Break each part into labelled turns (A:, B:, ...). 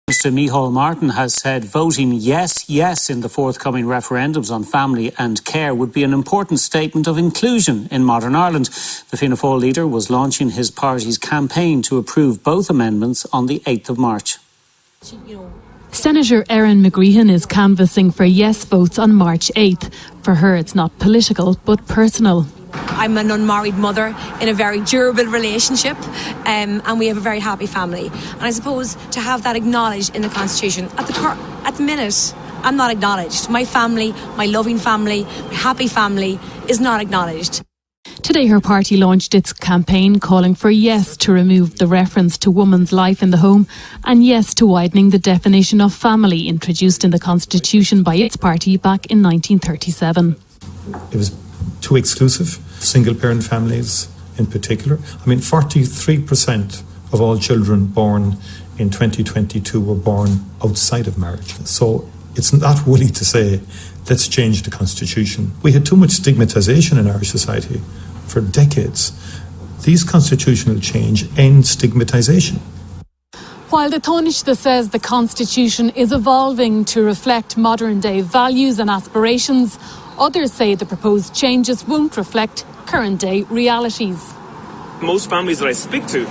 A: Minister Micheál Martin has said voting yes in the forthcoming referendums on family and care would be an important statement of inclusion in modern Ireland. The Fianna Fáil leader was launching his party's campaign to approve both amendments on the 8th of March.
B: Senator Erin McGreehan is canvassing for yes votes on March 8th. For her, it's not political, but personal.
C: I'm an unmarried mother in a very durable relationship, and we have a very happy family. And I suppose to have that acknowledged in the Constitution, at the minute, I'm not acknowledged. My family, my loving family, my happy family is not acknowledged.
B: Today her party launched its campaign calling for yes to remove the reference to woman's life in the home and yes to widening the definition of family introduced in the Constitution by its party back in 1937.
D: It was too exclusive. Single-parent families in particular. 43% of all children born in 2022 were born outside of marriage. So it's not woolly to say, let's change the Constitution. We had too much stigmatisation in Irish society for decades. These constitutional change end stigmatisation.
B: While the Taoiseach says the Constitution is evolving to reflect modern-day values and aspirations, others say the proposed changes won't reflect current-day realities.
E: Most families that I speak to,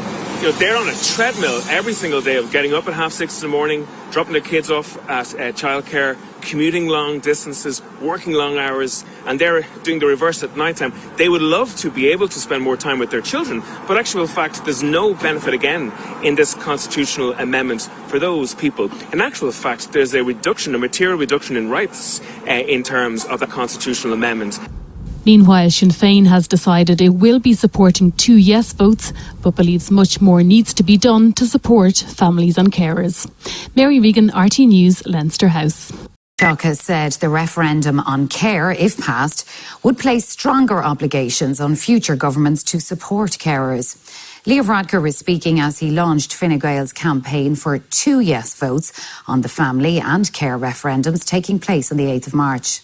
E: they're on a treadmill every single day of getting up at 6:30 in the morning, dropping their kids off at childcare, commuting long distances, working long hours, and they're doing the reverse at night time. They would love to be able to spend more time with their children, but actual fact, there's no benefit again in this constitutional amendment for those people. In actual fact, there's a material reduction in rights in terms of the constitutional amendment.
B: Meanwhile, Sinn Féin has decided it will be supporting 2 yes votes, but believes much more needs to be done to support families and carers. Mary Regan, RT News, Leinster House.
F: Taoiseach has said the referendum on care, if passed, would place stronger obligations on future governments to support carers. Leo Varadkar was speaking as he launched Fine Gael's campaign for 2 yes votes on the family and care referendums taking place on the 8th of March.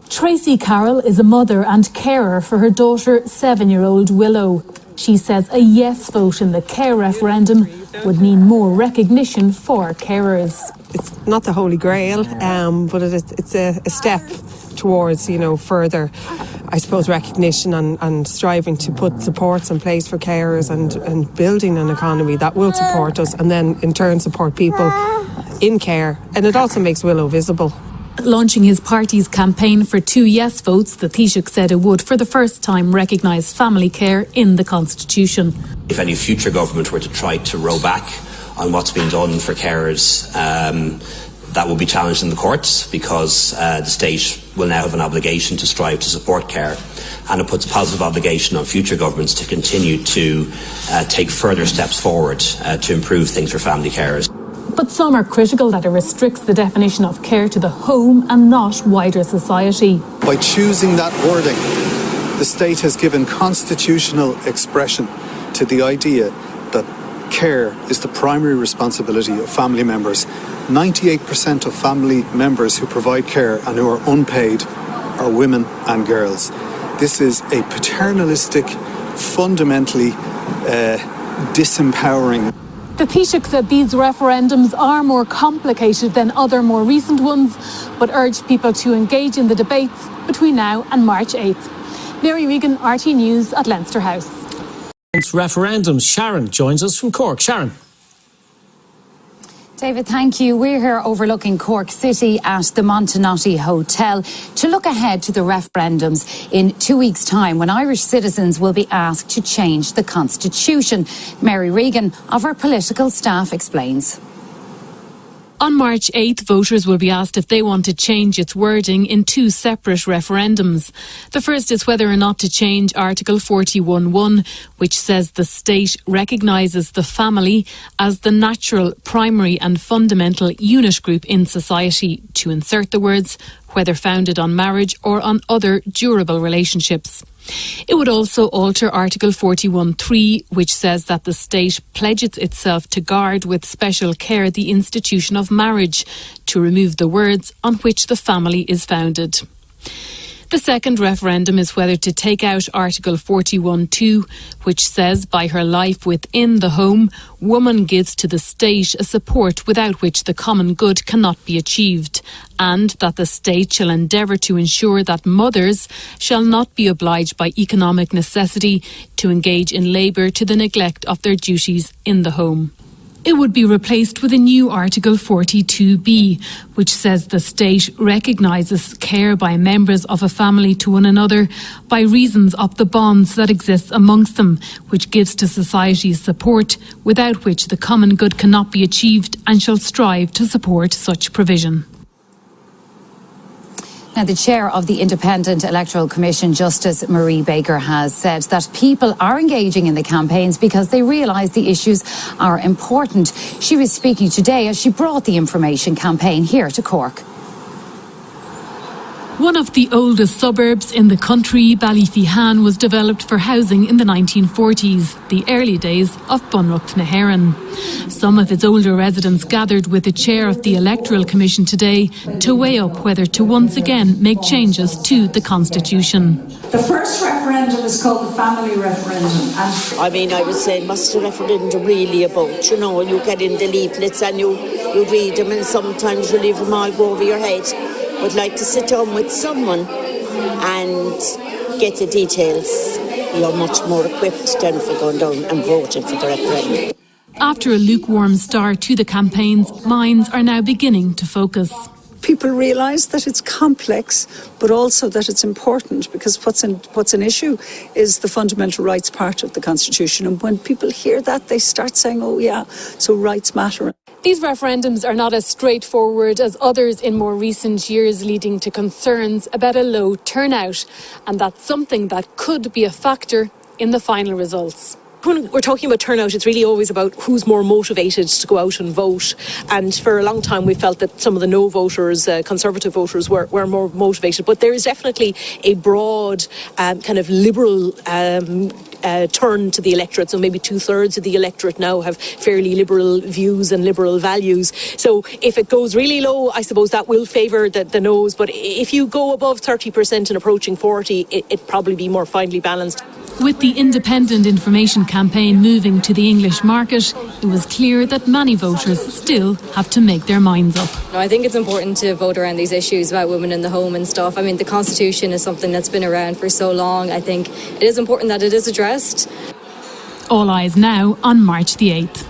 B: Tracy Carroll is a mother and carer for her daughter, 7-year-old Willow. She says a yes vote in the care referendum would mean more recognition for carers.
G: It's not the Holy Grail, but it's a step towards, further, I suppose, recognition and striving to put supports in place for carers and building an economy that will support us and then in turn support people in care. And it also makes Willow visible.
B: Launching his party's campaign for 2 yes votes, the Taoiseach said it would for the first time recognise family care in the Constitution.
H: If any future government were to try to row back on what's been done for carers, that will be challenged in the courts because the state will now have an obligation to strive to support care, and it puts a positive obligation on future governments to continue to take further steps forward to improve things for family carers.
B: But some are critical that it restricts the definition of care to the home and not wider society.
I: By choosing that wording, the state has given constitutional expression to the idea that care is the primary responsibility of family members. 98% of family members who provide care and who are unpaid are women and girls. This is a paternalistic, fundamentally disempowering.
B: The Taoiseach said these referendums are more complicated than other more recent ones, but urged people to engage in the debates between now and March 8th. Mary Regan, RT News at Leinster House.
A: Referendums. Sharon joins us from Cork. Sharon.
F: David, thank you. We're here overlooking Cork City at the Montenotte Hotel to look ahead to the referendums in 2 weeks' time when Irish citizens will be asked to change the Constitution. Mary Regan of our political staff explains.
B: On March 8th, voters will be asked if they want to change its wording in 2 separate referendums. The first is whether or not to change Article 41.1, which says the state recognises the family as the natural, primary and fundamental unit group in society, to insert the words, whether founded on marriage or on other durable relationships. It would also alter Article 41.3, which says that the state pledges itself to guard with special care the institution of marriage, to remove the words on which the family is founded. The second referendum is whether to take out Article 41.2, which says by her life within the home, woman gives to the state a support without which the common good cannot be achieved, and that the state shall endeavour to ensure that mothers shall not be obliged by economic necessity to engage in labour to the neglect of their duties in the home. It would be replaced with a new Article 42b, which says the state recognises care by members of a family to one another by reasons of the bonds that exist amongst them, which gives to society support without which the common good cannot be achieved, and shall strive to support such provision.
F: Now, the chair of the Independent Electoral Commission, Justice Marie Baker, has said that people are engaging in the campaigns because they realise the issues are important. She was speaking today as she brought the information campaign here to Cork.
B: One of the oldest suburbs in the country, Ballyphehane, was developed for housing in the 1940s, the early days of Bunrucht na HÉireann. Some of its older residents gathered with the chair of the Electoral Commission today to weigh up whether to once again make changes to the Constitution.
J: The first referendum is called the family referendum.
K: And I was saying, what's the referendum really about? You know, you get in the leaflets and you read them, and sometimes you leave them all go over your head. Would like to sit down with someone and get the details. You're much more equipped than for going down and voting for the referendum.
B: After a lukewarm start to the campaigns, minds are now beginning to focus.
J: People realise that it's complex, but also that it's important, because what's an issue is the fundamental rights part of the Constitution. And when people hear that, they start saying, oh yeah, so rights matter.
B: These referendums are not as straightforward as others in more recent years, leading to concerns about a low turnout, and that's something that could be a factor in the final results.
L: When we're talking about turnout, it's really always about who's more motivated to go out and vote. And for a long time, we felt that some of the no voters, Conservative voters, were more motivated. But there is definitely a broad kind of liberal turn to the electorate. So maybe 2/3 of the electorate now have fairly liberal views and liberal values. So if it goes really low, I suppose that will favour the no's. But if you go above 30% and approaching 40%, it'd probably be more finely balanced.
B: With the independent information campaign moving to the English market, it was clear that many voters still have to make their minds up.
M: I think it's important to vote around these issues about women in the home and stuff. I mean, the Constitution is something that's been around for so long. I think it is important that it is addressed.
B: All eyes now on March the 8th.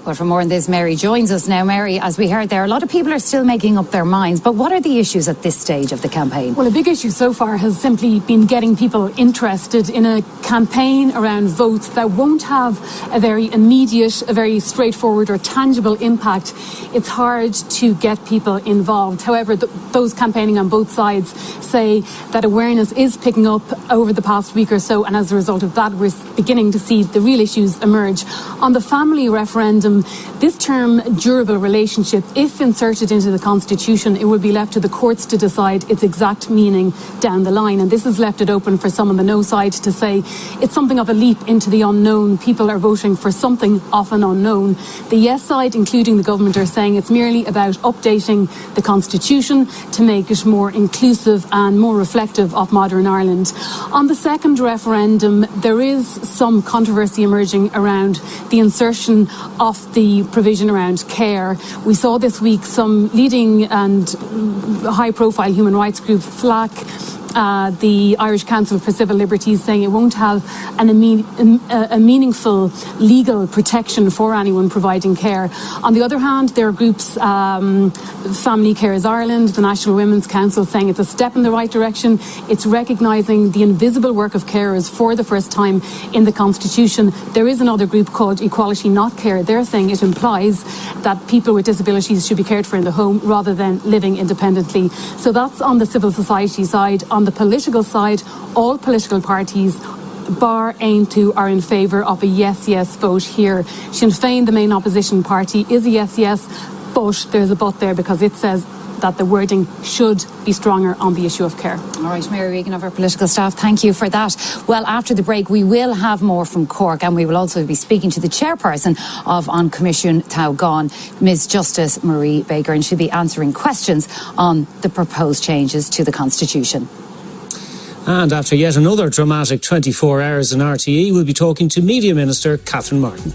F: Well, for more on this, Mary joins us now. Mary, as we heard there, a lot of people are still making up their minds. But what are the issues at this stage of the campaign?
B: Well, a big issue so far has simply been getting people interested in a campaign around votes that won't have a very immediate, a very straightforward or tangible impact. It's hard to get people involved. However, those campaigning on both sides say that awareness is picking up over the past week or so, and as a result of that, we're beginning to see the real issues emerge. On the family referendum, this term durable relationship, if inserted into the Constitution, it would be left to the courts to decide its exact meaning down the line. And this has left it open for some on the no side to say it's something of a leap into the unknown. People are voting for something often unknown. The yes side, including the government, are saying it's merely about updating the Constitution to make it more inclusive and more reflective of modern Ireland. On the second referendum, there is some controversy emerging around the insertion of the provision around care. We saw this week some leading and high-profile human rights group, FLAC, the Irish Council for Civil Liberties, saying it won't have a meaningful legal protection for anyone providing care. On the other hand, there are groups, Family Carers Ireland, the National Women's Council, saying it's a step in the right direction. It's recognising the invisible work of carers for the first time in the Constitution. There is another group called Equality Not Care. They're saying it implies that people with disabilities should be cared for in the home rather than living independently. So that's on the civil society side. On the political side, all political parties, bar Aontú, are in favour of a yes vote here. Sinn Féin, the main opposition party, is a yes, but there's a but there because it says
N: that the wording should be stronger on the issue of care.
F: All right, Mary Regan of our political staff, thank you for that. Well, after the break, we will have more from Cork, and we will also be speaking to the chairperson of An Comisiún Táil Gan, Ms Justice Marie Baker, and she'll be answering questions on the proposed changes to the Constitution.
A: And after yet another dramatic 24 hours in RTE, we'll be talking to Media Minister Catherine Martin.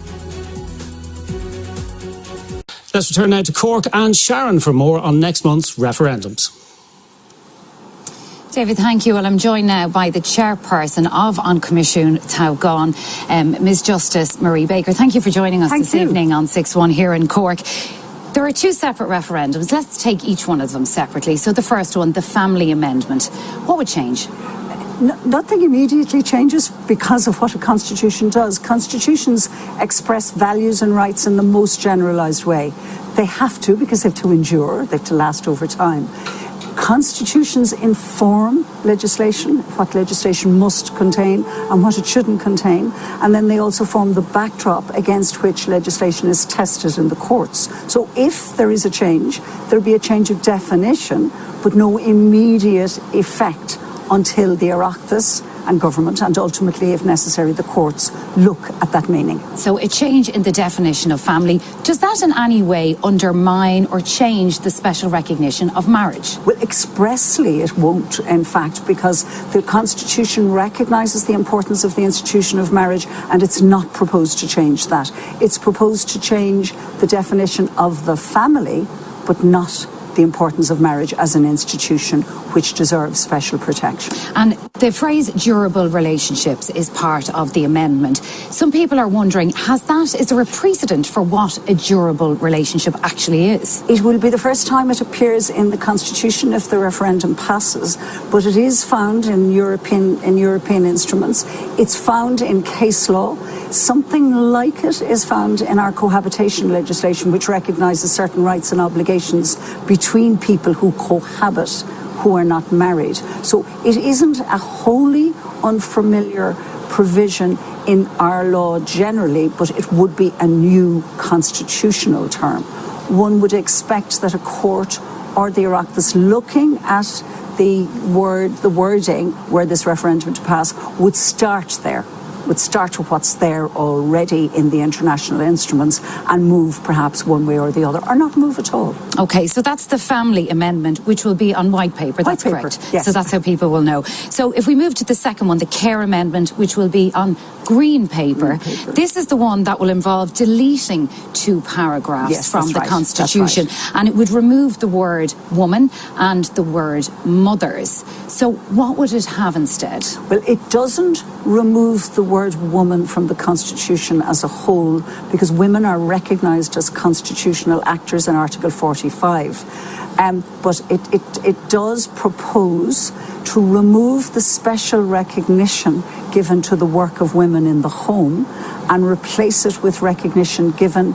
A: Let's return now to Cork and Sharon for more on next month's referendums.
F: David, thank you. Well, I'm joined now by the chairperson of An Comisiún Táil Gan, Ms Justice Marie Baker. Thank you for joining us this evening on 6-1 here in Cork. There are two separate referendums. Let's take each one of them separately. So the first one, the family amendment. What would change?
J: Nothing immediately changes because of what a constitution does. Constitutions express values and rights in the most generalised way. They have to, because they have to endure, they have to last over time. Constitutions inform legislation, what legislation must contain and what it shouldn't contain, and then they also form the backdrop against which legislation is tested in the courts. So if there is a change, there'll be a change of definition, but no immediate effect until the Oireachtas and government, and ultimately, if necessary, the courts, look at that meaning.
F: So a change in the definition of family, does that in any way undermine or change the special recognition of marriage?
J: Well, expressly it won't, in fact, because the Constitution recognises the importance of the institution of marriage, and it's not proposed to change that. It's proposed to change the definition of the family, but not the importance of marriage as an institution which deserves special protection.
F: And the phrase durable relationships is part of the amendment. Some people are wondering, is there a precedent for what a durable relationship actually is?
J: It will be the first time it appears in the Constitution if the referendum passes, but it is found in European instruments. It's found in case law. Something like it is found in our cohabitation legislation, which recognises certain rights and obligations between people who cohabit, who are not married. So it isn't a wholly unfamiliar provision in our law generally, but it would be a new constitutional term. One would expect that a court or the Oireachtas, looking at the wording where this referendum to pass, would start there. Would start with what's there already in the international instruments and move perhaps one way or the other, or not move at all.
F: OK, so that's the family amendment, which will be on white paper. That's correct.
J: Yes.
F: So that's how people will know. So if we move to the second one, the care amendment, which will be on green paper. This is the one that will involve deleting 2 paragraphs from the Constitution. And it would remove the word woman and the word mothers. So what would it have instead?
J: Well, it doesn't remove the word woman from the Constitution as a whole, because women are recognised as constitutional actors in Article 45. But it does propose to remove the special recognition given to the work of women in the home and replace it with recognition given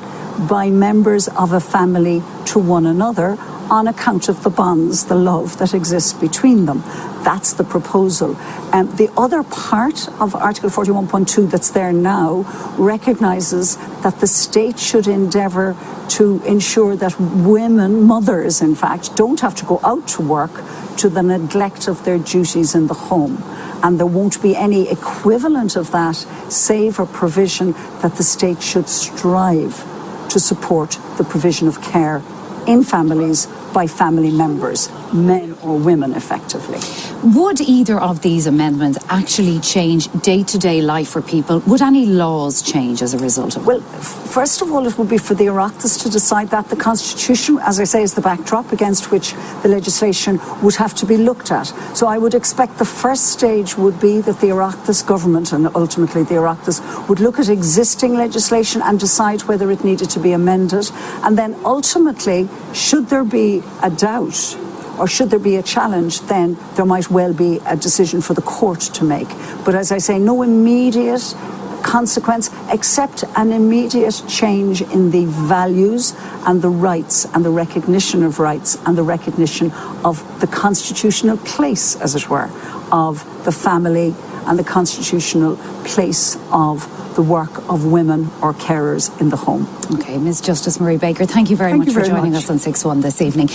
J: by members of a family to one another on account of the bonds, the love that exists between them. That's the proposal. The other part of Article 41.2 that's there now recognises that the state should endeavour to ensure that women, mothers in fact, don't have to go out to work to the neglect of their duties in the home. And there won't be any equivalent of that, save a provision that the state should strive to support the provision of care in families by family members, men or women effectively.
F: Would either of these amendments actually change day-to-day life for people? Would any laws change as a result of it?
J: Well, first of all, it would be for the Oireachtas to decide that. The Constitution, as I say, is the backdrop against which the legislation would have to be looked at. So I would expect the first stage would be that the Oireachtas government and ultimately the Oireachtas would look at existing legislation and decide whether it needed to be amended. And then ultimately, should there be a doubt or should there be a challenge, then there might well be a decision for the court to make. But as I say, no immediate consequence except an immediate change in the values and the rights and the recognition of rights and the recognition of the constitutional place, as it were, of the family and the constitutional place of the work of women or carers in the home.
F: OK, Ms Justice Marie Baker, thank you very much for joining us on 6-1 this evening.